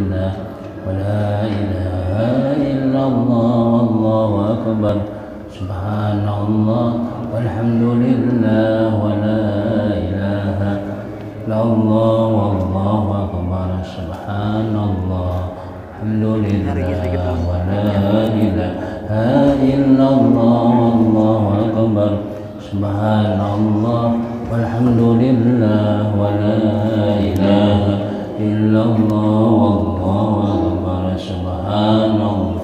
لله ولا إله إلا الله والله أكبر سبحان الله والحمد لله ولا إله إلا الله والله أكبر سبحان الله الحمد لله ولا إله إلا الله والله أكبر سبحان الله والحمد لله ولا إله إلا الله والله أكبر سبحان الله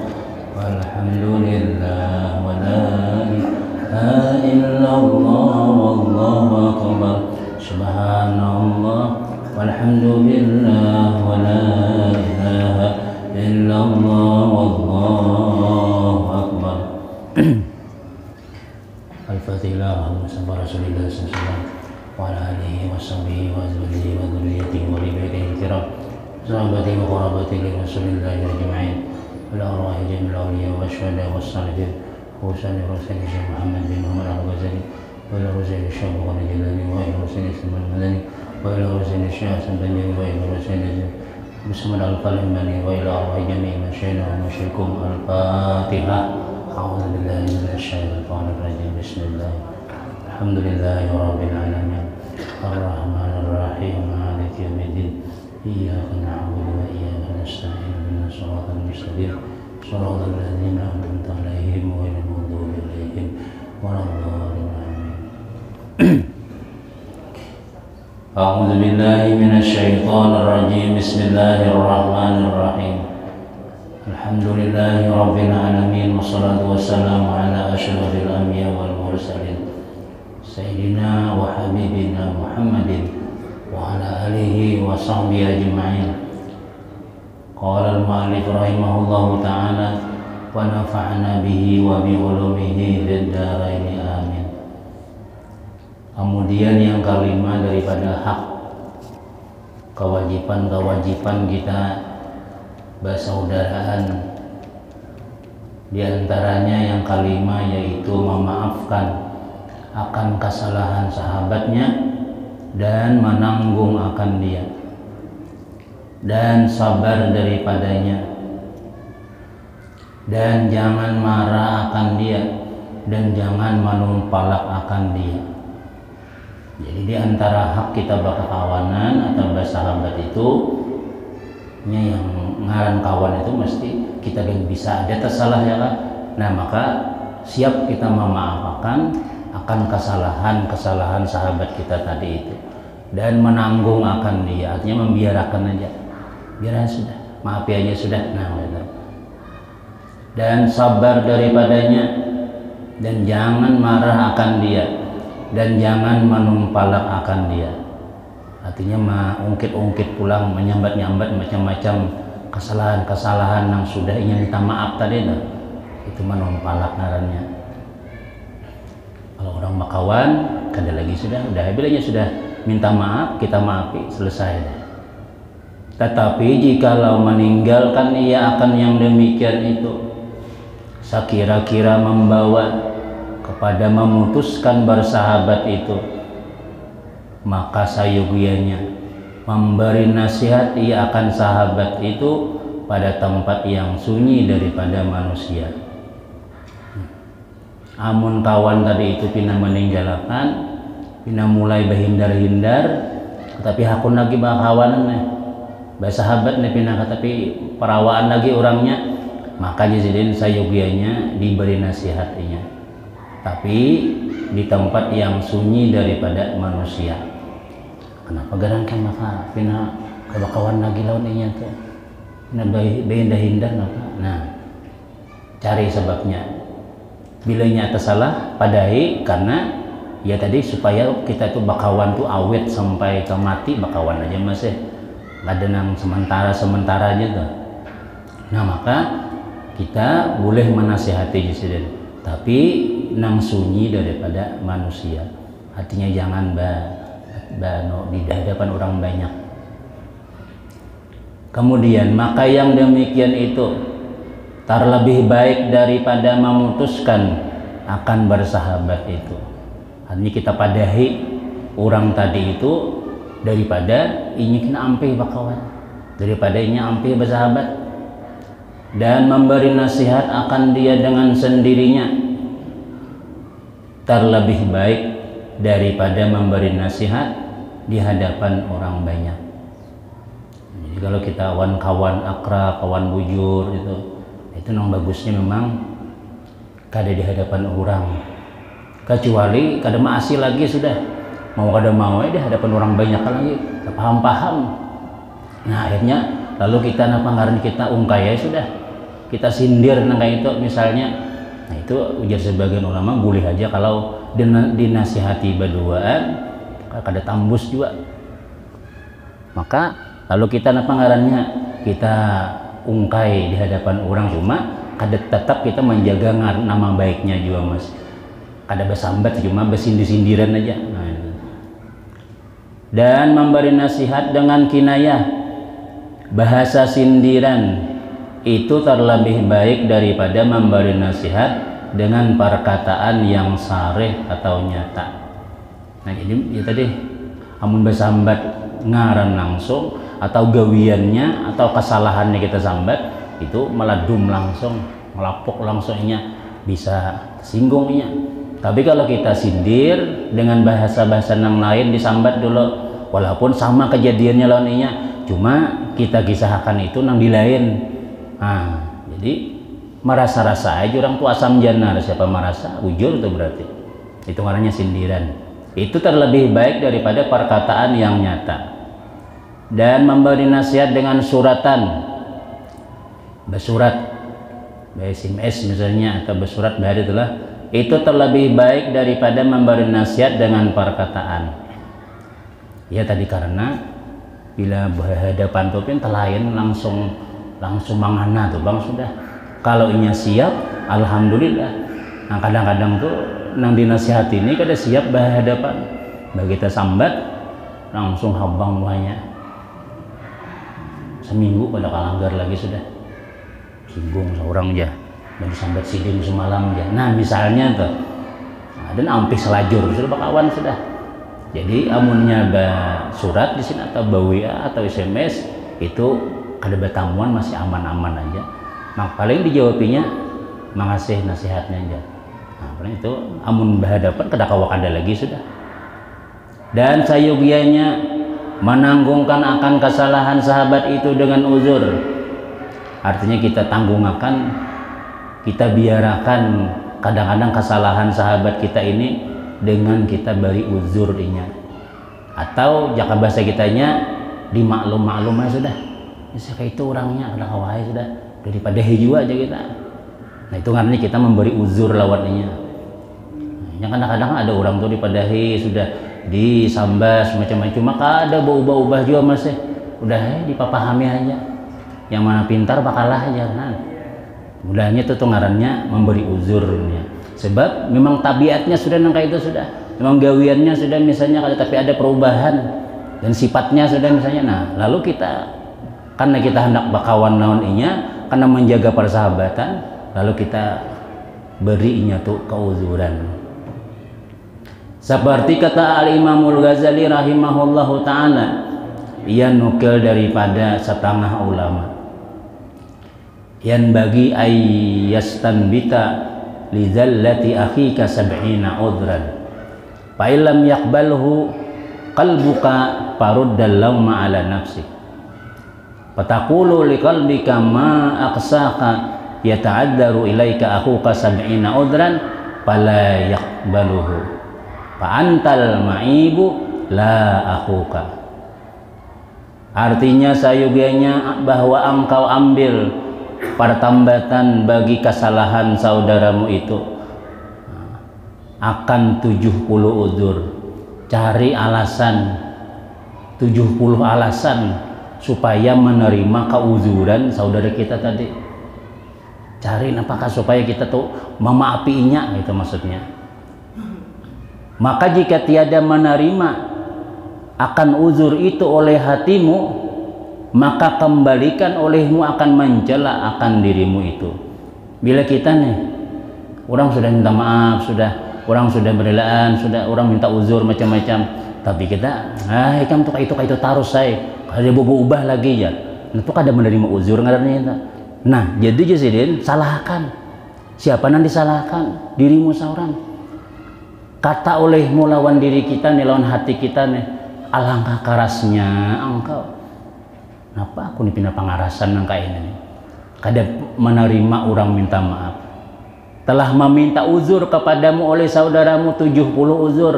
والحمد لله ولا إله إلا الله والله أكبر سبحان الله والحمد لله ولا إله إلا الله والله أكبر. Al-Fatihah. Allahumma salli ala Rasulillah sallallahu alaihi wasallam wa ala alihi wa sahbihi wa azwajihi wa dhurriyyatihi wa ibadihi al-kiram sahabatihi wa qarabatihi Rasulillah ajma'in wa ala arwahi jami'il awliya wa syuhada wa salihin Husaini Rasulullah Syekh Muhammad bin Muhammad Al-Ghazali wa ala Husaini Syekh Muhammad Jalani wa ala Husaini Sulaiman Madani wa ala Husaini Syekh Hasan Banjari wa ala Husaini Muslim Al-Falimani wa ila arwahi jami'il masyayikh wa musyrikum. Al-Fatihah. أعوذ بالله من الشيطان الرجيم بسم الله الحمد لله رب العالمين الرحمن الرحيم مالك يوم الدين إياك نعبد وإياك نستعين اهدنا الصراط المستقيم صراط الذين أنعمت عليهم غير المغضوب عليهم ولا الضالين آمين. أعوذ بالله من الشيطان الرجيم بسم الله الرحمن الرحيم Alhamdulillahi Rabbil Alamin wassalatu wassalamu ala asyrafil anbiya wal mursalin Sayyidina wa Habibina Muhammadin wa ala alihi wa sahbihi ajma'in. Qala al-mu'allif rahimahullahu ta'ala wa nafa'ana bihi wa bi ulumihi fid dharain amin. Kemudian yang kelima daripada hak kewajiban kita bersaudaraan, di antaranya yang kelima yaitu memaafkan akan kesalahan sahabatnya dan menanggung akan dia dan sabar daripadanya dan jangan marah akan dia dan jangan menumpalak akan dia. Jadi di antara hak kita berkawanan atau bersahabat itu yang ngaran kawan itu mesti kita bisa ada tersalah ya kan. Nah maka siap kita memaafkan akan kesalahan sahabat kita tadi itu dan menanggung akan dia, artinya membiarkan aja, biar sudah, maafi aja sudah. Nah gitu. Dan sabar daripadanya dan jangan marah akan dia dan jangan menumpalak akan dia, artinya ungkit-ungkit pulang, menyambat-nyambat macam-macam kesalahan yang sudah ingin minta maaf tadi itu menumpalak ngarannya. Kalau orang bakawan kada lagi sudah bilangnya sudah minta maaf, kita maafi, selesai. Tetapi jikalau meninggalkan ia akan yang demikian itu sekira-kira membawa kepada memutuskan bersahabat itu, maka sayugianya memberi nasihat ia akan sahabat itu pada tempat yang sunyi daripada manusia. Amun kawan tadi itu pina meninggalkan, pina mulai berhindar-hindar, tapi hakun lagi bakawanan bersahabat nih pina, tapi perawaan lagi orangnya, makanya jadi sayugianya diberi nasihatnya, tapi di tempat yang sunyi daripada manusia. Kenapa garangkan maka pina kawan lagi lawan inya tuh pina hindar napa? Nah cari sebabnya. Bilanya atas salah padai karena ya tadi supaya kita tuh bakawan tuh awet sampai ke mati, bakawan aja masih nggak ada nang sementara aja tuh. Nah maka kita boleh menasihati Jusiden, tapi nang sunyi daripada manusia, artinya jangan di hadapan orang banyak. Kemudian maka yang demikian itu terlebih baik daripada memutuskan akan bersahabat itu. Artinya kita padahi orang tadi itu daripada ingin ampe bakawan. daripada inya ampih bersahabat, dan memberi nasihat akan dia dengan sendirinya terlebih baik daripada memberi nasihat di hadapan orang banyak. Jadi kalau kita kawan akrab, kawan bujur itu memang bagusnya memang kada di hadapan orang, kecuali kada maasi lagi sudah mau kada mau di hadapan orang banyak lagi paham-paham. Nah akhirnya lalu kita ngaran kita ungkai ya sudah, kita sindir kayak itu misalnya. Nah itu ujar sebagian ulama boleh aja kalau dinasihati berduaan kada tambus juga. Maka lalu kita ngarannya kita ungkai di hadapan orang, cuma kada tetap kita menjaga nama baiknya juga mas, kada bersambat cuma bersindir-sindiran aja. Nah, dan memberi nasihat dengan kinayah, bahasa sindiran itu terlebih baik daripada memberi nasihat dengan perkataan yang sarih atau nyata. Nah jadi ya tadi amun bersambat ngaran langsung atau gawiannya atau kesalahannya kita sambat itu meladum langsung, melapuk langsungnya, bisa singgungnya. Tapi kalau kita sindir dengan bahasa-bahasa yang lain disambat dulu, walaupun sama kejadiannya lawannya, cuma kita kisahkan itu nang di lain. Nah, jadi merasa-rasa aja orang tua asam jana, siapa merasa ujur itu berarti itu namanya sindiran. Itu terlebih baik daripada perkataan yang nyata. Dan memberi nasihat dengan suratan, bersurat, SMS misalnya, atau bersurat bahari itulah, itu terlebih baik daripada memberi nasihat dengan perkataan. Ya tadi karena bila berhadapan tuh kan telayan langsung mangana tuh bang sudah. Kalau inya siap, alhamdulillah. Nah kadang-kadang tuh nang dinasihati ini kada siap berhadapan, bagi kita sambat langsung habang banyak. Seminggu pada kalanggar lagi sudah singgung seorang aja, bagi sambat sidin semalam aja. Nah misalnya tuh, nah, dan ampih selajur sudah bakawan sudah. Jadi amunnya surat di sini atau WA atau SMS itu kada bertamuan masih aman-aman aja. Mak paling dijawabinya makasih nasihatnya aja. Nah, paling itu amun berhadapan kada kawak ada lagi sudah. Dan sayugianya menanggungkan akan kesalahan sahabat itu dengan uzur. Artinya kita tanggungakan, kita biarakan kadang-kadang kesalahan sahabat kita ini dengan kita beri uzur inya. Atau jaka bahasa kitanya dimaklum-maklum aja sudah. Kayak itu orangnya kada kawai sudah, daripada hiju aja kita. Nah itu karena kita memberi uzur lawannya. Yang kadang-kadang ada orang tuh dipadahi sudah disambas macam-macam, maka ada berubah-ubah juga masih udah dipahami aja. Yang mana pintar bakalah aja kan. Mudahnya itu ngarannya memberi uzurnya. Sebab memang tabiatnya sudah nang kayak itu sudah. Memang gawiannya sudah misalnya kalau tapi ada perubahan dan sifatnya sudah misalnya. Nah, lalu kita karena kita hendak bakawan naoninya karena menjaga persahabatan, lalu kita berinya tuh keuzuran. Seperti kata Al-Imamul Ghazali rahimahullahu ta'ala, ia nukil daripada setengah ulama, yang bagi ayyastanbita lidzallati akhika sab'ina udran fa'ilam yakbalhu qalbuka faruddal lawma ala nafsik fataqulu liqalbika ma aqsaka yata'addaru ilaika akhuka sab'ina udran fala yakbaluhu fa'antal ma'ibu la akhuka. Artinya sayugianya bahwa engkau ambil pertambatan bagi kesalahan saudaramu itu akan 70 uzur. Cari alasan 70 alasan supaya menerima keuzuran saudara kita tadi. Cari apakah supaya kita tuh memaafinya gitu maksudnya. Maka jika tiada menerima akan uzur itu oleh hatimu, maka kembalikan olehmu akan mencela akan dirimu itu. Bila kita nih, orang sudah minta maaf, orang sudah berelaan, orang minta uzur macam-macam, tapi kita, kamu tuh kayak itu terus saya, ada ubah lagi ya. itu kada menerima uzur ngarannya itu. Nah jadi Jasidin salahkan siapa nanti salahkan dirimu seorang. Kata olehmu lawan diri kita nih, lawan hati kita nih, alangkah kerasnya engkau. Kenapa aku nih pindah pangarasan nangka ini nih? Kada menerima orang minta maaf. Telah meminta uzur kepadamu oleh saudaramu 70 uzur,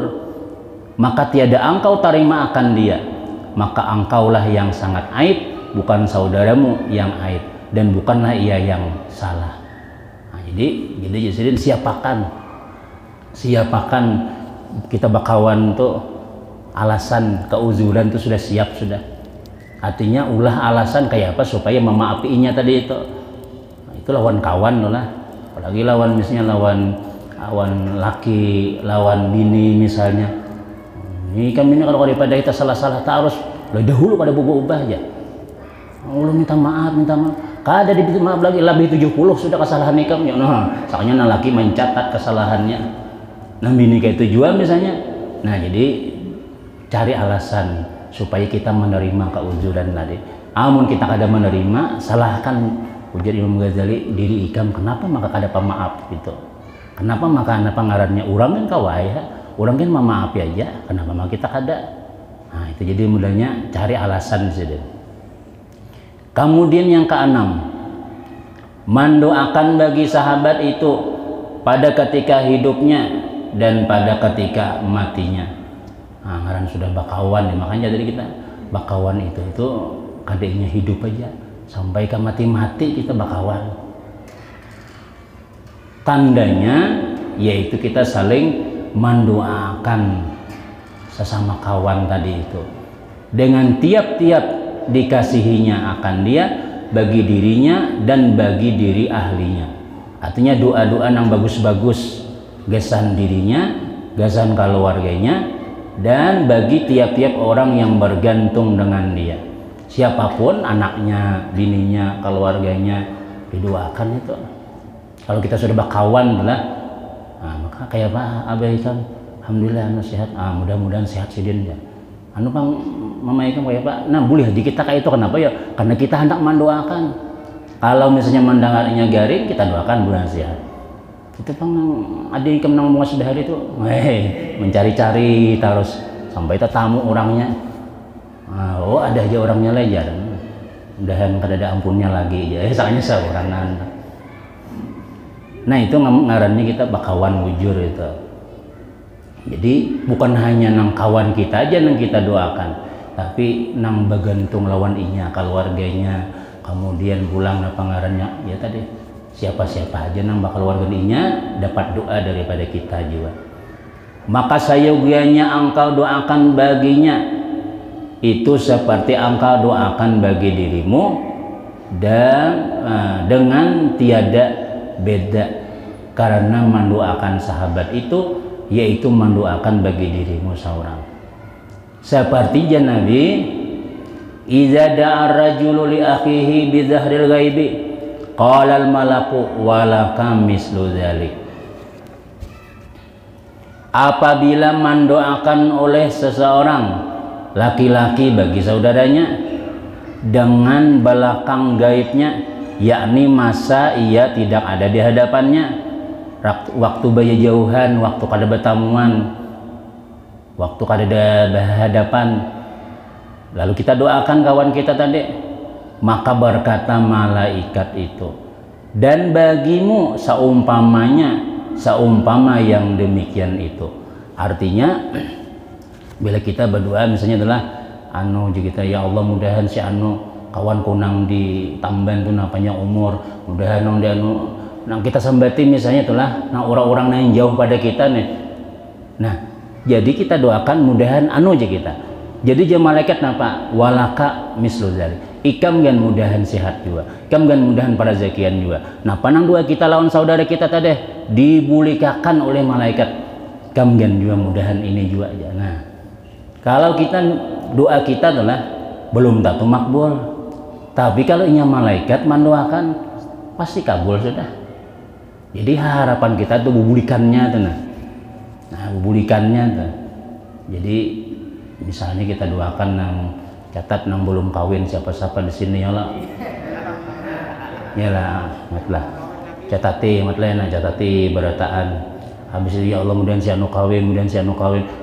maka tiada engkau terima akan dia, maka engkaulah yang sangat aib, bukan saudaramu yang aib, dan bukanlah ia yang salah. Nah, jadi Jasidin siapakan kita bakawan tuh alasan keuzuran tuh sudah siap sudah. Artinya ulah alasan kayak apa supaya memaafinya tadi itu. Nah, itu lawan kawan loh lah. Apalagi lawan misalnya lawan laki, lawan bini misalnya. Ini kami ini kalau daripada kita salah-salah terus lah dahulu pada ubah aja. Allah minta maaf. Kada diminta maaf lagi lebih 70 sudah kesalahan nikam ya. Nah, soalnya laki mencatat kesalahannya. Nah, bini kayak tujuan misalnya. Nah, jadi cari alasan supaya kita menerima keuzuran tadi. Amun kita kada menerima, salahkan ujar Imam Ghazali diri ikam, kenapa maka kada pemaaf gitu. Kenapa maka ngarannya orang kan kawaya, orang kan memaafi aja, kenapa maka kita kada. Nah, itu jadi mudahnya cari alasan sih. Kemudian yang keenam, mendoakan bagi sahabat itu pada ketika hidupnya dan pada ketika matinya. Nah, ngaran sudah bakawan ya, makanya jadi kita bakawan itu kadeknya hidup aja sampai ke mati kita bakawan. Tandanya yaitu kita saling mendoakan sesama kawan tadi itu dengan tiap-tiap dikasihinya akan dia bagi dirinya dan bagi diri ahlinya. Artinya doa-doa yang bagus-bagus gasan dirinya, gasan keluarganya, dan bagi tiap-tiap orang yang bergantung dengan dia. Siapapun anaknya, bininya, keluarganya didoakan itu. Kalau kita sudah berkawan lah, nah, maka kayak Pak abaikan, alhamdulillah anu sehat, mudah-mudahan sehat sidin ya. Anu Bang mamaikan kayak Pak, nah boleh di kita kayak itu kenapa ya? Karena kita hendak mendoakan. Kalau misalnya mendengarnya garing, kita doakan bulan sehat. Itu Bang adik ikam nang sudah hari itu, mencari-cari terus sampai tamu orangnya. Oh ada aja orangnya lejar, mudahan kada ada ampunnya lagi ya, soalnya seorangan. Nah itu ngarannya kita bakawan wujur itu. Jadi bukan hanya nang kawan kita aja nang kita doakan, tapi nang bagantung lawan inya, keluarganya, kemudian pulang na pangarannya ya tadi siapa-siapa aja nang bakal keluarga inya dapat doa daripada kita juga. Maka sayogianya engkau doakan baginya itu seperti engkau doakan bagi dirimu dan dengan tiada beda, karena mendoakan sahabat itu yaitu mendoakan bagi dirimu seorang. Seperti Nabi idza da'a ar-rajulu li akhihi bi dhahril ghaibi qala al-malaku walaka mislu dzalik. Apabila mendoakan oleh seseorang laki-laki bagi saudaranya dengan belakang gaibnya, yakni masa ia tidak ada di hadapannya, waktu bayi jauhan, waktu kada bertamuan, waktu kada berhadapan, lalu kita doakan kawan kita tadi, maka berkata malaikat itu, dan bagimu saumpama yang demikian itu. Artinya bila kita berdoa misalnya adalah kita ya Allah mudahan si kawan kunang di Tamban tuh napanya umur, mudahan nang kita sembati misalnya itulah nah orang-orang yang jauh pada kita nih. Nah jadi kita doakan mudahan aja kita. Jadi dia malaikat napa walaka mislu dzalik, ikam gan mudahan sehat juga, ikam gan mudahan para zakian juga. Nah panang doa kita lawan saudara kita tadi dibulikakan oleh malaikat, ikam gan juga mudahan ini juga aja. Nah kalau kita doa kita adalah belum tentu makbul, tapi kalau inya malaikat mendoakan pasti kabul sudah. Jadi harapan kita tuh bubulikannya tuh bubulikannya tuh. Jadi misalnya kita doakan catat nang belum kawin siapa-siapa di sini ya lah. Ya lah, matlah. Catati berataan. Habis itu ya Allah mudahan si anu kawin,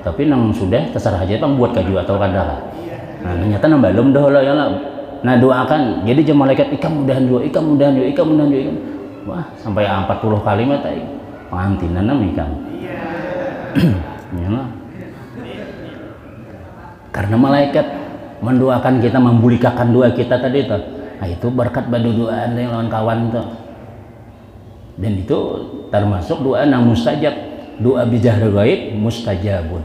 Tapi nang sudah terserah aja bang buat kaju atau kadang. Nah, ternyata nang belum dah lah ya lah. Nah, doakan. Jadi jemaah malaikat ikam mudahan juga. Wah, sampai 40 kalimat ai. Pengantinan nam ikam. Ya lah. Karena malaikat mendoakan kita, membulikakan doa kita tadi tuh. Nah, itu berkat baduduaan yang lawan kawan tuh. Dan itu termasuk doa yang mustajab. Doa bijahar gaib mustajabun.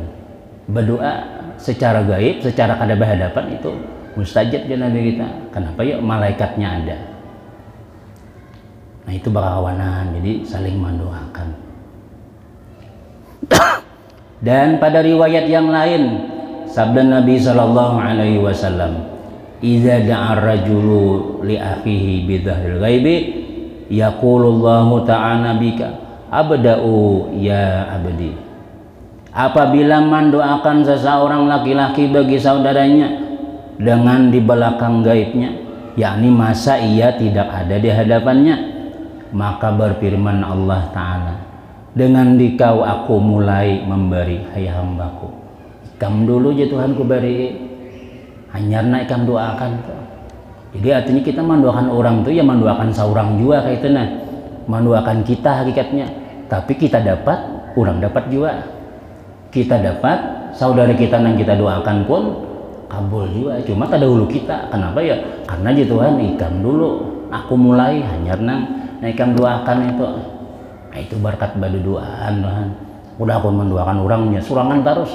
Berdoa secara gaib, secara kada berhadapan itu mustajab ya Nabi kita. Kenapa ya? Malaikatnya ada. Nah, itu berkawanan, jadi saling mendoakan. Dan pada riwayat yang lain sabda Nabi sallallahu alaihi wasallam, "Idza da'a ar-rajulu li akhihi bi dhahril ghaibi yaqulullahu ta'ala bika abda'u ya abdi." Apabila mendoakan seseorang laki-laki bagi saudaranya dengan di belakang gaibnya, yakni masa ia tidak ada di hadapannya, maka berfirman Allah Ta'ala, "Dengan dikau aku mulai memberi hai hambaku." Ikam dulu ya Tuhan ku beri, hanyarna ikam doakan tuh. Jadi artinya kita mendoakan orang tuh ya mendoakan seorang juga kayak itu nah, mendoakan kita hakikatnya. Tapi kita dapat, orang dapat juga. Kita dapat, saudara kita yang kita doakan pun kabul juga. Cuma tak dahulu kita. Kenapa ya? Karena ya Tuhan ikam dulu, aku mulai hanyarna, nah ikam doakan itu. Nah, itu berkat baduduaan Tuhan. Udah aku mendoakan orangnya, surangan terus.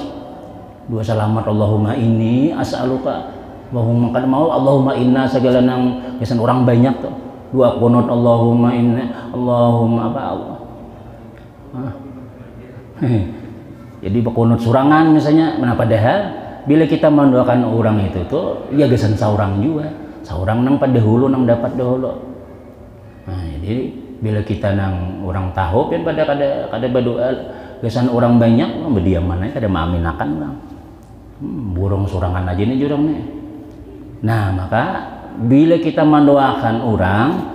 Dua selamat Allahumma inni as'aluka Allahumma kan mau Allahumma inna segala nang biasanya orang banyak tuh. Dua kunut Allahumma inna Allahumma apa Allah. Jadi kunut surangan misalnya menapa dah bila kita mendoakan orang itu tuh ya gesan seorang juga. Seorang nang pada dahulu nang dapat dahulu. Nah, jadi bila kita nang orang tahu kan pada kada berdoa gesan orang banyak berdiam mana kada maaminakan bang. Burung surangan aja nih jurang nih. Nah, maka bila kita mendoakan orang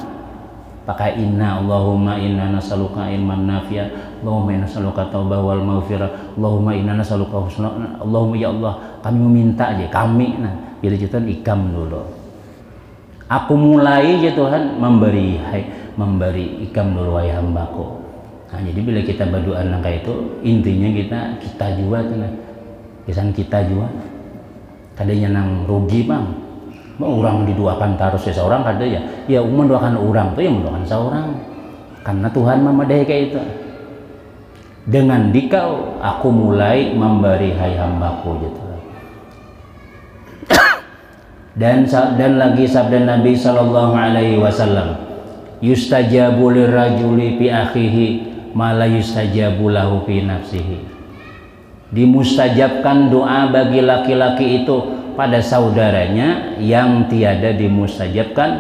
pakai inna Allahumma inna nas'aluka ilman nafi'a, Allahumma inna nas'aluka taubah wal maghfirah, Allahumma inna nas'aluka husna, Allahumma ya Allah kami meminta aja kami. Nah, bila Tuhan ikam dulu. Aku mulai ya Tuhan memberi ikam dulu wahai hambaku. Nah, jadi bila kita berdoa kayak itu intinya kita juga tuh nah. Kesan kita juga kadanya nang rugi bang, orang didoakan terus ya seorang kada ya mendoakan orang tuh yang mendoakan seorang karena Tuhan memadai kayak itu. Dengan dikau aku mulai memberi hai hambaku gitu. Dan lagi sabda Nabi sallallahu alaihi wasallam, yustajabu lirrajuli fi akhihi ma la yustajabu lahu fi nafsihi. Dimustajabkan doa bagi laki-laki itu pada saudaranya yang tiada dimustajabkan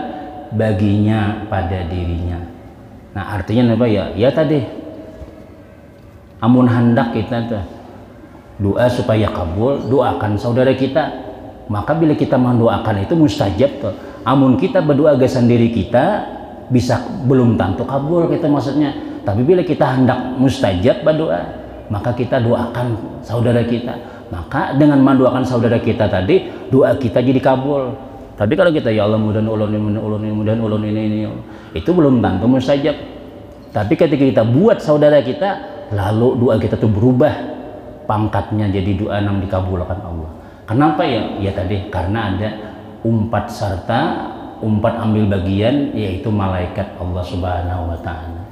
baginya pada dirinya. Nah, artinya apa ya? Ya tadi amun hendak kita tuh doa supaya kabul, doakan saudara kita. Maka bila kita mendoakan itu mustajab tuh. Amun kita berdoa ke sendiri kita bisa belum tentu kabul kita maksudnya. Tapi bila kita hendak mustajab berdoa, maka kita doakan saudara kita. Maka dengan mendoakan saudara kita tadi, doa kita jadi kabul. Tapi kalau kita ya Allah mudahan ulun ini, itu belum tentu mustajab. Tapi ketika kita buat saudara kita, lalu doa kita tuh berubah pangkatnya jadi doa yang dikabulkan Allah. Kenapa ya? Ya tadi karena ada umpat ambil bagian, yaitu malaikat Allah Subhanahu wa Ta'ala.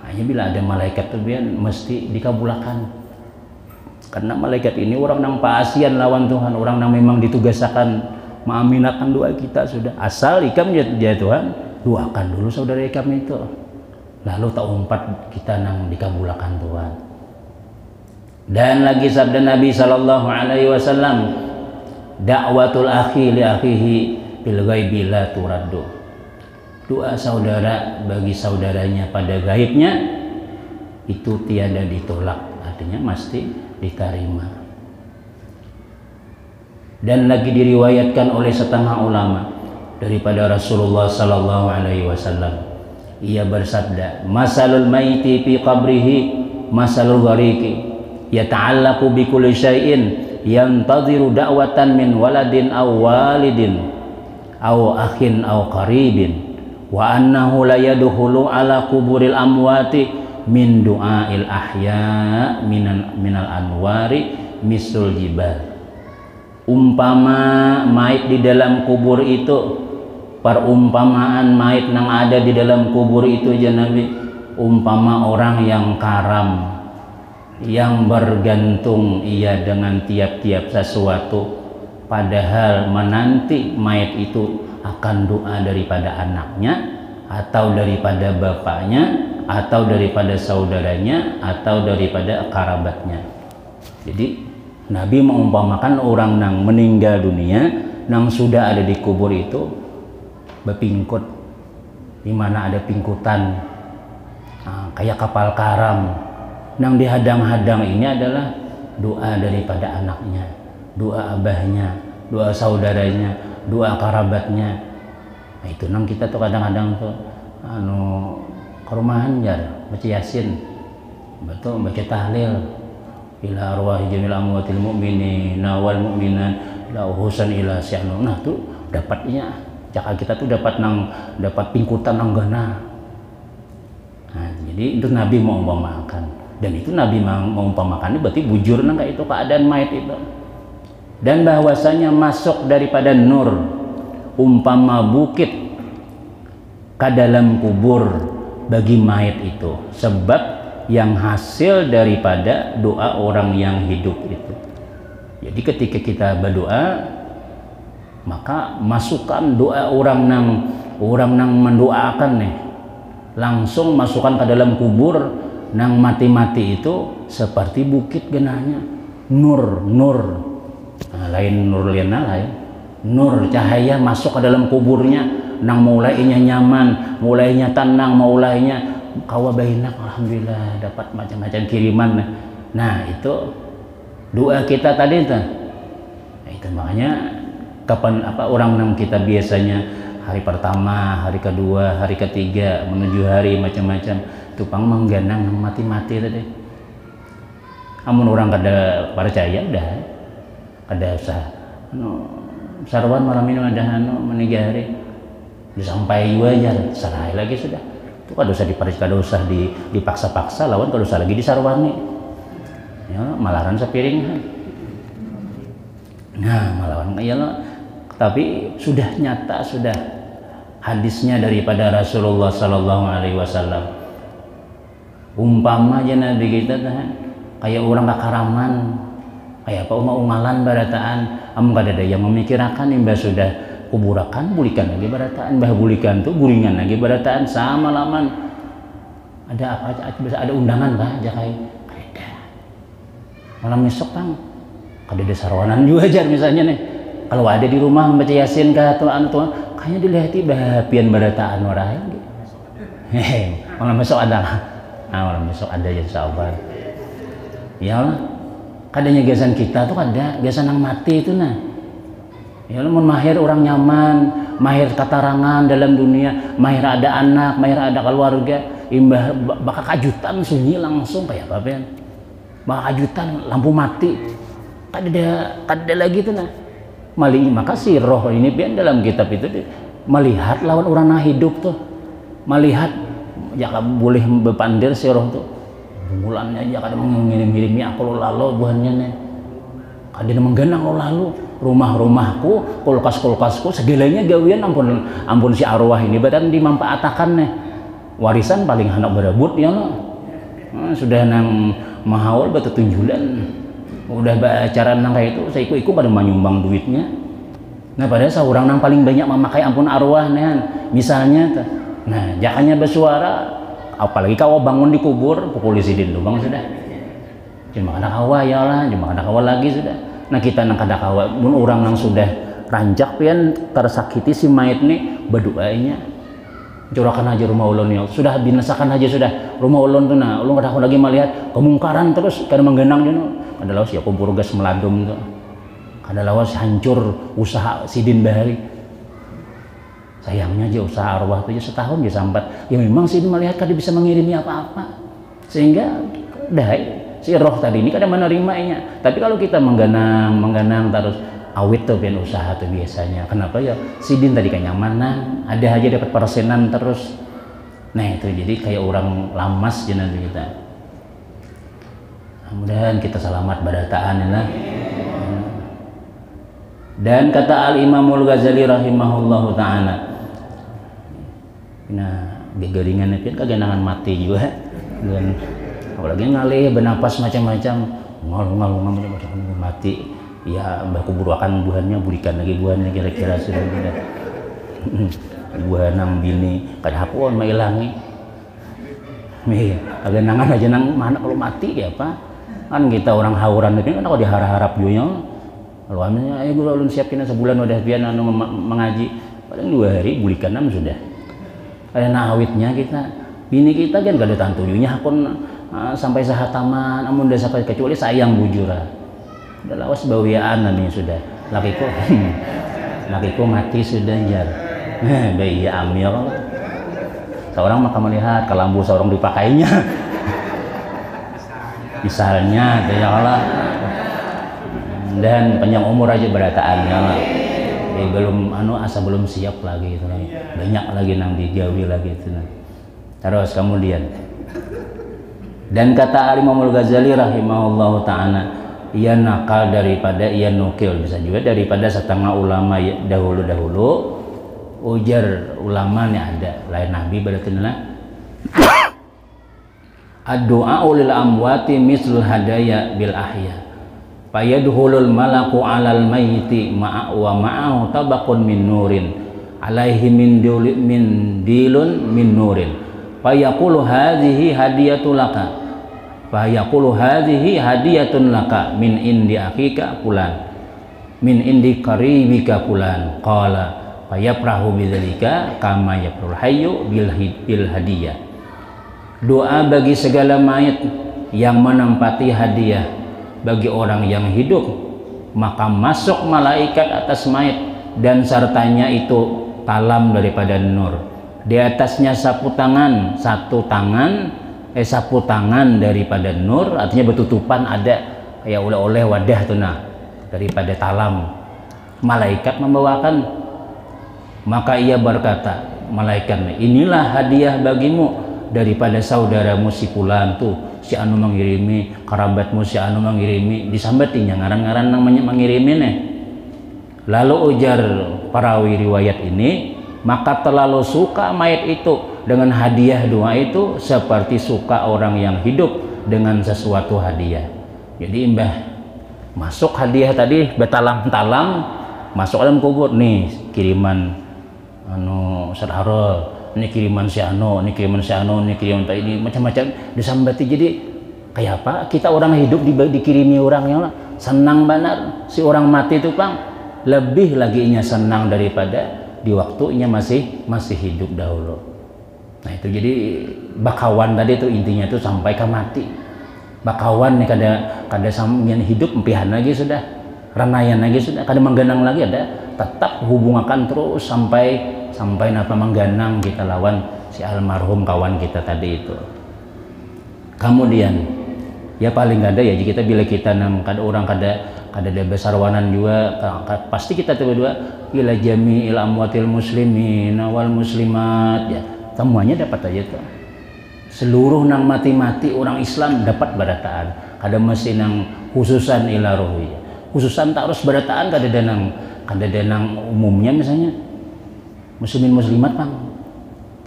Hanya bila ada malaikat itu mesti dikabulkan. Karena malaikat ini orang yang pasian lawan Tuhan, orang yang memang ditugaskan mengaminakan doa kita sudah. Asal ikam ya Tuhan, doakan dulu saudara ikam itu. Lalu tak umpat kita nang dikabulkan Tuhan. Dan lagi sabda Nabi sallallahu alaihi wasallam, da'watul akhi li akhihi bil ghaibi la turaddu. Doa saudara bagi saudaranya pada gaibnya itu tiada ditolak, artinya mesti diterima. Dan lagi diriwayatkan oleh setengah ulama daripada Rasulullah sallallahu alaihi wasallam, ia bersabda, masalul maiti fi qabrihi masalul ghariki yata'allaqu bi kulli syai'in yantadhiru da'watan min waladin aw walidin aw akhin aw qaribin wa annahu la yadkhulu ala kuburil amwati min du'ail ahya minal anwari misul jibal. Umpama mayit di dalam kubur itu, perumpamaan mayit yang ada di dalam kubur itu ya Nabi, umpama orang yang karam, yang bergantung ia dengan tiap-tiap sesuatu, padahal menanti mayit itu akan doa daripada anaknya atau daripada bapaknya atau daripada saudaranya atau daripada kerabatnya. Jadi Nabi mengumpamakan orang yang meninggal dunia, yang sudah ada di kubur itu berpingkut, di mana ada pingkutan, kayak kapal karam. Yang dihadang-hadang ini adalah doa daripada anaknya, doa abahnya, doa saudaranya, doa kerabatnya. Nah, itu nang kita tuh kadang-kadang tuh ke rumahan jar baca yasin, betul baca tahlil. Ila arwahi jamil amwatil mu'minina wal mu'minat la uhusan ila sya'nu. Nah tuh dapatnya jaka kita tuh dapat pingkutan anggana. Nah, jadi itu Nabi mau umpamakan, dan itu Nabi mau umpamakan berarti bujur nang itu keadaan mayat itu, dan bahwasanya masuk daripada nur umpama bukit ke dalam kubur bagi mayat itu, sebab yang hasil daripada doa orang yang hidup itu. Jadi ketika kita berdoa, maka masukkan doa orang nang mendoakan nih, langsung masukkan ke dalam kubur nang mati-mati itu seperti bukit genahnya, nur. Nah, lain nur liana lain, nur cahaya masuk ke dalam kuburnya, nang mulainya nyaman, mulainya tenang, mulainya kawabahinak, alhamdulillah dapat macam-macam kiriman. Nah itu doa kita tadi itu. Nah, itu makanya kapan orang yang kita biasanya hari pertama, hari kedua, hari ketiga menuju hari macam-macam tupang mengganang mati-mati tadi. Amun orang kada percaya dah, kada usah sarwan malam ini ada menigah hari sampai wajar sarai lagi sudah. Itu kada usah kada usah dipaksa-paksa lawan, kada usah lagi disarwani ya, malaran sepiring. Nah malawan ya, tapi sudah nyata, sudah hadisnya daripada Rasulullah sallallahu alaihi wasallam. Umpama aja Nabi kita kayak orang kakaraman, kayak apa umalan barataan, kada ada yang memikirkan imbah sudah kuburakan bulikan lagi barataan, bah bulikan tuh guringan lagi barataan sama laman. Ada apa aja, ada undangan kah jakai kada malam besok kang kada ada sarwanan juga aja misalnya nih, kalau ada di rumah membaca yasin kah atau tuh kayaknya dilihati bahapian barataan warai gitu. Malam besok ada, malam besok ada ya insyaallah ya Allah. Kadanya gasan kita tuh ada gasan yang mati itu nah ya, mun mahir orang nyaman, mahir katarangan dalam dunia, mahir ada anak, mahir ada keluarga, imbah bakal kajutan sunyi langsung kayak apa ben, bakal kajutan lampu mati, kada lagi tuh nah. Maka si roh ini ben dalam kitab itu melihat lawan orang nah hidup tuh, melihat ya boleh bepandir si roh tuh, bulannya aja kada mengirim-irimi aku lalu buahnya nih, kada menggenang lo lalu. Rumah-rumahku, kulkas-kulkasku, segalanya gawian ampun si arwah ini badan dimanfaatkan nih. Warisan paling hendak berebut ya lo. Nah, sudah nang mahal batu tunjulan. Udah acara nang kayak itu, saya ikut pada menyumbang duitnya. Nah, padahal seorang nang paling banyak memakai ampun arwah nih. Misalnya nah, jangannya bersuara, apalagi kau bangun di kubur, pukul sidin lubang sudah. Cuma ada kawa ya lah, cuma ada kawa lagi sudah. Nah kita nang kada kawa, mun orang nang sudah ranjak pian tersakiti si mayat nih berdoanya, curahkan aja rumah ulun ya, sudah binasakan aja sudah rumah ulun tuh nah, ulun kada lagi melihat kemungkaran terus kada menggenang dia no, adalah siapa kubur gas meladum tuh, kada lawas hancur usaha Sidin Bahari. Sayangnya aja usaha arwah itu aja setahun dia sambat. Ya memang Sidin melihat kada bisa mengirimi apa-apa, sehingga dah si roh tadi ini kada menerimanya. Tapi kalau kita mengganang terus awit tuh pian usaha tuh biasanya. Kenapa ya? Sidin tadi kenyamanan, ada aja dapat persenan terus. Nah itu jadi kayak orang lamas jenazah kita. Mudah-mudahan kita selamat badataan ya lah. Dan kata Al-Imamul Ghazali rahimahullahu ta'ala, nah gegaringan itu kagenangan mati juga, dan apalagi ngalih bernapas macam-macam, ngalung mati, ya mbak kuburuakan buahnya, burikan lagi buahnya kira-kira sudah tidak. Buah nang bini kada hapon mailangi. Kagenangan aja nang mana kalau mati ya apa? Kan kita orang hauran itu kan kalau diharap-harap juga. Kalau amnya ayo guru ulun siapin sebulan udah biar anu mengaji, paling 2 hari bulikan 6 sudah. Karena awitnya kita, bini kita kan gak ada tantuyunya akun sampai sahataman, amun desa kecuali sayang bujura. Udah lawas bawiaan nih sudah. Lakiku mati sudah jar. Bayi amil. Seorang maka melihat kelambu seorang dipakainya. Misalnya, ya Allah. Dan panjang umur aja berataannya lah. Belum asa belum siap lagi itu lagi. Banyak lagi nang digawi lagi itu. Terus kemudian dan kata Imamul Ghazali rahimahullahu ta'ala, ia nakal daripada ia nukil, bisa juga daripada setengah ulama dahulu-dahulu. Ujar ulama nih ada lain nabi berarti ad-du'a lil amwati mislul hadaya bil ahya. Fayadhulul malaku 'alal mayyiti ma'a wa ma'ahu tabaqun min nurin alaihi min dilun min nurin fayaqulu hadhihi hadiyatun laka min indi akhika fulan min indi qaribika fulan qala fayafrahu bidzalika kama yafrul hayyu bil hadiyah. Doa bagi segala mayat yang menempati hadiah bagi orang yang hidup, maka masuk malaikat atas mayat dan sertanya itu talam daripada nur. Di atasnya sapu tangan daripada nur, artinya bertutupan ada ya oleh wadah tuh nah daripada talam. Malaikat membawakan, maka ia berkata malaikat, inilah hadiah bagimu daripada saudaramu si fulan tuh, si anu mengirimi, kerabatmu si anu mengirimi, disambatinya ngaran-ngaran nang mengirimi nih. Lalu ujar perawi riwayat ini, maka terlalu suka mayat itu dengan hadiah doa itu seperti suka orang yang hidup dengan sesuatu hadiah. Jadi mbah masuk hadiah tadi betalam-talam masuk dalam kubur nih kiriman anu sarhara, ini kiriman si ano, ini kiriman si ano, ini kiriman ini macam-macam disambati. Jadi kayak apa? Kita orang hidup dikirimi orangnya lah, senang benar. Si orang mati itu Bang, lebih lagi nya senang daripada di waktunya masih hidup dahulu. Nah itu jadi bakawan tadi itu intinya itu sampai ke mati. Bakawan nih kada sampeyan hidup empihan lagi sudah, ranayan lagi sudah, kada menggenang lagi ada, tetap hubungakan terus sampai napa mengganang kita lawan si almarhum kawan kita tadi itu. Kemudian ya paling ada ya kita bila kita kada orang kada ada besarwanan juga pasti kita berdua ila jami'il amwatil muslimin wal muslimat ya semuanya dapat aja tuh. Seluruh nang mati-mati orang Islam dapat barataan. Kada mesti nang khususan ila ruhi. Khususan tak harus barataan kada denang umumnya misalnya. Muslimin muslimat Bang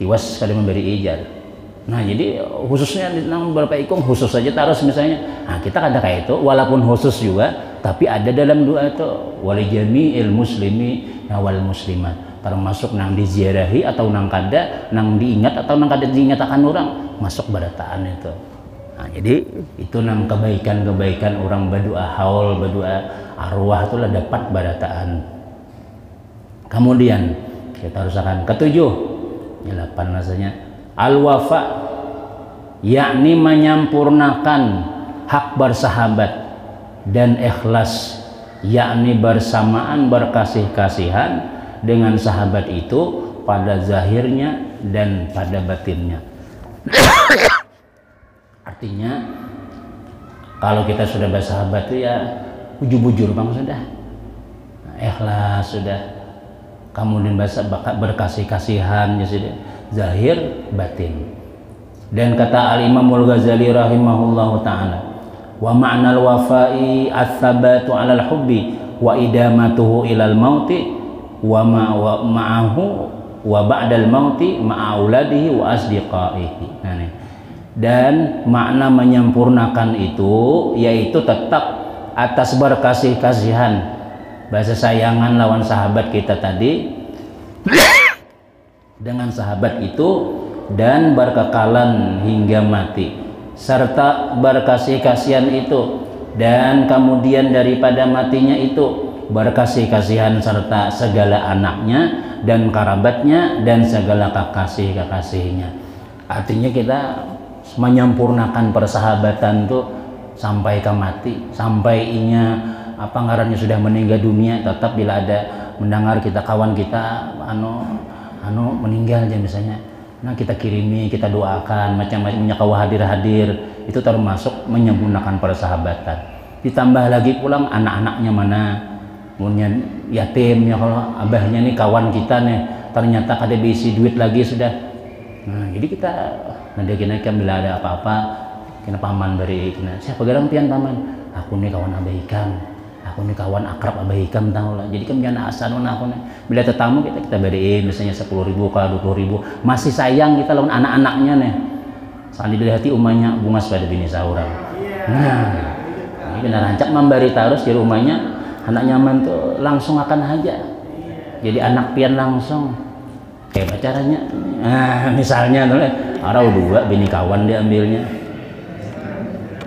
tiwas kada memberi ijazah. Nah jadi khususnya nang beberapa ikung khusus saja terus misalnya. Nah kita kada kayak itu walaupun khusus juga tapi ada dalam doa itu walijami'il muslimi wal muslimat termasuk nang diziarahi atau nang kada nang diingat atau nang kada diingatakan orang masuk barataan itu. Nah jadi itu nang kebaikan-kebaikan orang berdoa haul berdoa arwah itulah dapat barataan. Kemudian kita harus akan ketujuh, 8 rasanya al-wafa, yakni menyampurnakan hak bersahabat dan ikhlas yakni bersamaan berkasih-kasihan dengan sahabat itu pada zahirnya dan pada batinnya. Artinya kalau kita sudah bersahabat itu ya bujur-bujur bang sudah, ikhlas sudah, kemudian berkasih-kasihan ya sudah, zahir batin. Dan kata Al-Imamul Ghazali rahimahullahu ta'ala, wa ma'nal wafa'i ats-tsabatu 'alal hubbi wa idamatuhu ilal mauti wa ma'ahu wa ba'dal mauti ma'a auladihi wa asdiqaihi. Nah, nih. Dan makna menyempurnakan itu yaitu tetap atas berkasih-kasihan, bahasa sayangan lawan sahabat kita tadi dengan sahabat itu, dan berkekalan hingga mati, serta berkasih-kasihan itu dan kemudian daripada matinya itu berkasih-kasihan serta segala anaknya dan kerabatnya dan segala kekasih-kekasihnya. Artinya kita menyempurnakan persahabatan tuh sampai ke mati, sampai inya apa ngarannya sudah meninggal dunia, tetap bila ada mendengar kita kawan kita meninggal aja misalnya, nah kita kirimi, kita doakan macam-macamnya kau hadir itu termasuk menyempurnakan persahabatan. Ditambah lagi pulang anak-anaknya mana, punya yatim ya, kalau abahnya nih kawan kita nih ternyata kada bisi duit lagi sudah. Nah jadi kita nanti kan bila ada apa-apa kena paman beri kena siapa garang pian paman, aku nih kawan abah Hikam, aku nih kawan akrab abah Hikam tahu lah. Jadi kan jangan asan aku nih bila tetamu kita beriin misalnya 10.000 ke 20.000, masih sayang kita lawan anak-anaknya nih. Soalnya dari hati umahnya bunga pada bini saurang. Nah ini kena rancak memberi tarus di rumahnya, anak nyaman tuh langsung akan haja. Jadi anak pian langsung kayak caranya. Nah misalnya tuh arau dua bini kawan diambilnya.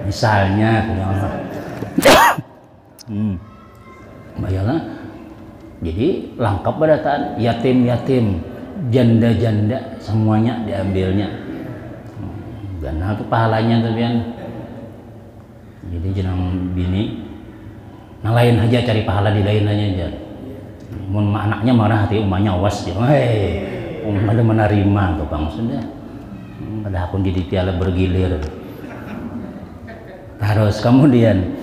Misalnya bayalah. Jadi lengkap badataan yatim-yatim, janda-janda semuanya diambilnya. Gana tuh pahalanya tuh pian. Jadi jenang bini nah lain aja cari pahala di lain aja. Mun anaknya marah hati umahnya awas ya. Ada menerima tuh bang sudah. Ada akun jadi piala bergilir. Terus kemudian,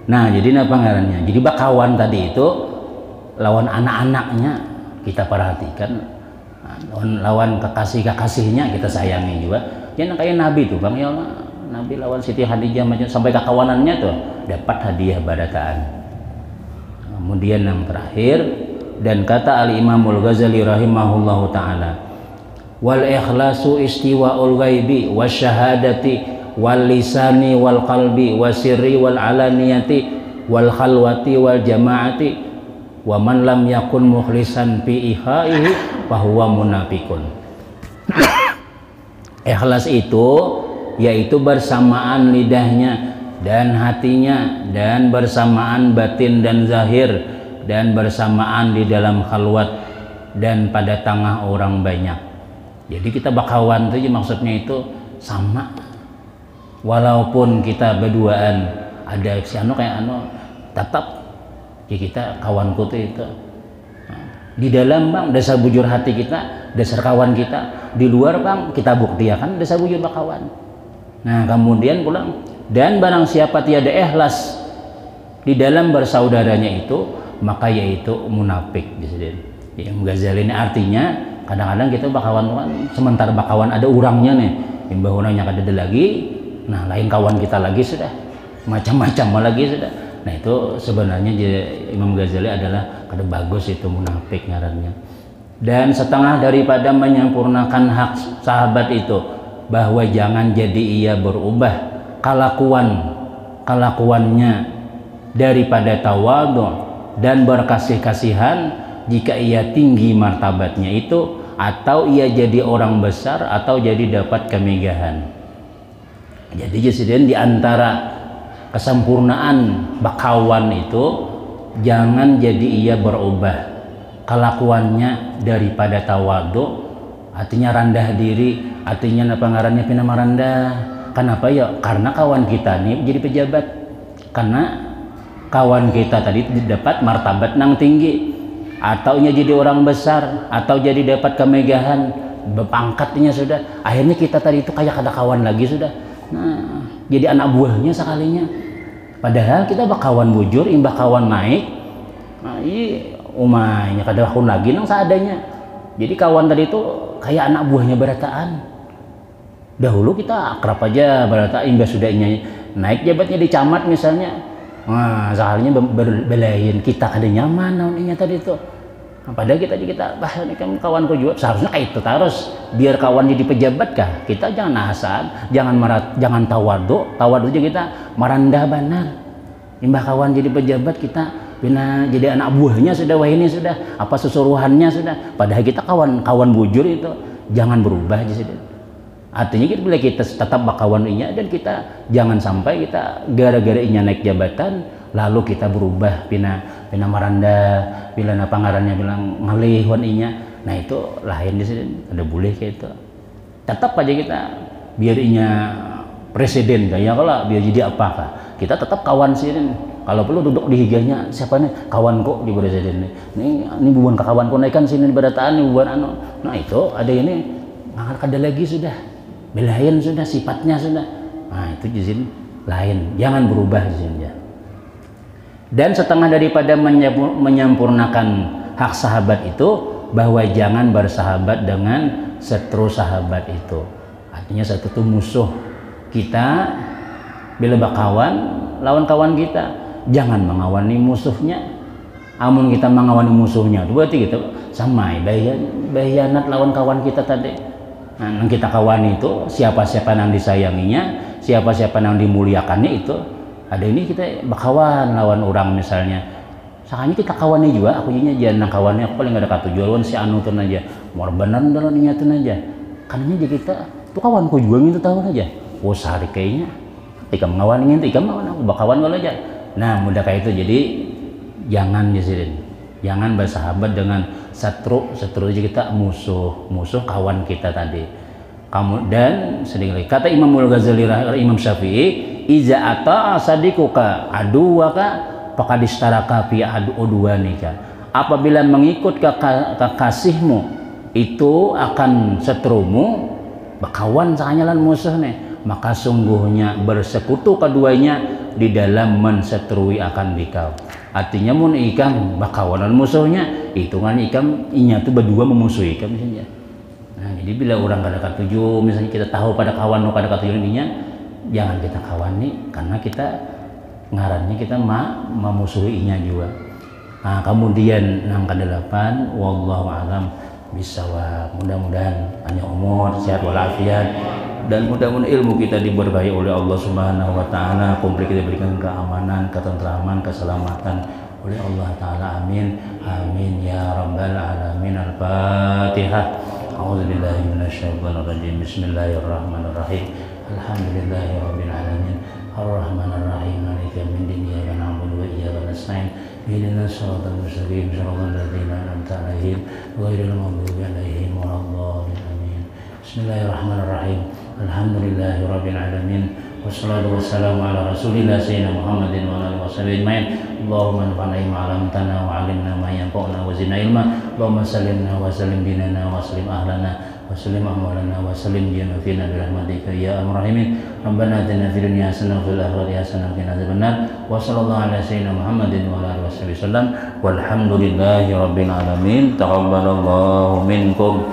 nah jadi apa ngarannya? Jadi bakawan tadi itu lawan anak-anaknya kita perhatikan, lawan kekasih-kekasihnya kita sayangi juga. Jangan kayak Nabi tuh bang ya, Nabi lawan Siti Khadijah macam sampai kekawanannya tuh dapat hadiah badataan. Kemudian yang terakhir, dan kata Al-Imamul Ghazali rahimahullahu ta'ala, wal ikhlasu istiwa'ul ghaibi wasyahadati wal lisani wal qalbi wasirri wal alaniyati wal khalwati wal jamaati wa man lam yakun mukhlisan fi ihaihi fahuwa munafiqun. Ikhlas itu yaitu bersamaan lidahnya dan hatinya, dan bersamaan batin dan zahir, dan bersamaan di dalam khalwat dan pada tengah orang banyak. Jadi kita bakawan itu maksudnya itu sama, walaupun kita berduaan ada si kayak tetap ya kita kawanku tuh itu di dalam bang dasar bujur hati kita, dasar kawan kita, di luar bang kita buktikan dasar bujur bakawan. Nah kemudian pulang, dan barang siapa tiada ikhlas di dalam bersaudaranya itu, maka yaitu munafik. Yang Ghazali ini artinya kadang-kadang kita bakawan kan sementara bakawan ada urangnya nih, imbah orangnya kada ada lagi, nah lain kawan kita lagi sudah macam-macam lagi sudah. Nah itu sebenarnya Imam Ghazali adalah kada bagus itu munafik ngarannya. Dan setengah daripada menyempurnakan hak sahabat itu, bahwa jangan jadi ia berubah kelakuannya daripada tawadhu dan berkasih-kasihan jika ia tinggi martabatnya itu, atau ia jadi orang besar, atau jadi dapat kemegahan. Jadi jadi di antara kesempurnaan bakawan itu, jangan jadi ia berubah kelakuannya daripada tawadhu, artinya rendah diri, artinya apa ngarannya pina merendah. Kenapa ya? Karena kawan kita nih jadi pejabat, karena kawan kita tadi dapat martabat nang tinggi, atau jadi orang besar, atau jadi dapat kemegahan berpangkatnya sudah, akhirnya kita tadi itu kayak ada kawan lagi sudah. Nah, jadi anak buahnya sekalinya. Padahal kita bakawan bujur, imbah kawan naik. Nah, ini umahnya kada akun lagi nang seadanya. Jadi kawan tadi itu kayak anak buahnya berataan. Dahulu kita akrab aja berataan, imbah sudahnya naik jabatnya di camat misalnya. Nah, sekalinya berbelain kita kada nyaman naonnya tadi itu. Nah, padahal kita bah ini kan kawanku juga seharusnya kayak itu terus biar kawan jadi pejabat kah, kita jangan asal, jangan tawadu aja kita merendah benar. Imbah kawan jadi pejabat kita bina jadi anak buahnya sudah, wah ini sudah apa susuruhannya sudah, padahal kita kawan bujur itu jangan berubah aja sudah. Artinya kita bila kita tetap bakawan inya, dan kita jangan sampai kita gara-gara inya naik jabatan lalu kita berubah pina maranda bila na pangarannya bilang ngalih wan inya. Nah itu lain di sini ada boleh kayak itu. Tetap aja kita biar inya presiden kayak kalau biar jadi apakah kita tetap kawan sih. Kalau perlu duduk di higanya siapa nih kawan kok di presiden ini bukan kawan kok naikan sini di berataan ini bukan anu. Nah itu ada ini nggak ada lagi sudah belain sudah sifatnya sudah. Nah itu izin lain, jangan berubah izinnya. Dan setengah daripada menyempurnakan hak sahabat itu bahwa jangan bersahabat dengan setru sahabat itu. Artinya satu itu musuh kita bila bakawan lawan kawan kita, jangan mengawani musuhnya. Amun kita mengawani musuhnya itu berarti kita sama bayanat lawan kawan kita tadi. Nah, kita kawan itu siapa-siapa yang disayanginya, siapa-siapa yang dimuliakannya itu. Ada ini kita bakawan lawan orang misalnya. Sakanya kita kawannya juga, aku nya jangan kawannya, aku paling gak ada katujuan si anu tuh aja. Mau bener dalam niatun aja. Karena jadi kita tuh kawanku juga gitu tahu aja. Oh sehari kayaknya tika mengawanin itu, tika mengawan aku bakawan kalau aja. Nah mudah kayak itu, jadi jangan disirin. Jangan bersahabat dengan setru aja kita musuh kawan kita tadi. Kamu dan sedikit lagi kata Imam Al-Ghazali Imam Syafi'i, iza ata sadikuka aduwaka faqadistaraka fi udwanika. Apabila mengikut kekasihmu itu akan setrumu, bakawan sakanya lan musuh nih, maka sungguhnya bersekutu keduanya di dalam mensetrui akan dikau. Artinya mun ikam bakawanan musuhnya, hitungan ikam inya tuh berdua memusuhi ikam misalnya. Nah jadi bila orang kada katuju, misalnya kita tahu pada kawan kada katuju ininya, jangan kita kawani karena kita ngarannya kita memusuhi inya juga. Nah kemudian yang ke-8, wallahu a'lam bishawab. Mudah-mudahan hanya umur sehat walafiat, dan mudah-mudahan ilmu kita diberkahi oleh Allah Subhanahu wa taala, komplit kita berikan keamanan, ketentraman, keselamatan oleh Allah taala. Amin. Amin ya rabbal alamin. Al-Fatihah. A'udzubillahi minasyaitonir rajim. Bismillahirrahmanirrahim. Alhamdulillahirabbil alamin. Arrahmanir rahim. Maliki yaumiddin. Iyyaka na'budu wa iyyaka nasta'in. Ihdinas siratal mustaqim. Shiratal ladzina an'amta 'alaihim ghairil maghdubi 'alaihim waladdallin. Bismillahirrahmanirrahim. Alhamdulillahirabbil alamin. Wassalatu wassalamu ala Rasulillah sayyidina Muhammadin wa alihi washabihi ajmain. Allahumma anfa'na bima 'allamtana wa 'allimna ma yanfa'una wa zidna ilma. Allahumma sallimna wa sallim dinana wa sallim ahlana wa sallim amwalana wa sallim diyana fina bi rahmatika ya arhamar rahimin. Rabbana atina fid dunya hasanah wa fil akhirati hasanah wa qina adzabannar. Wa sallallahu ala sayyidina Muhammadin wa alihi washabihi wasallam. Walhamdulillahi rabbil alamin. Taqabbalallahu minkum.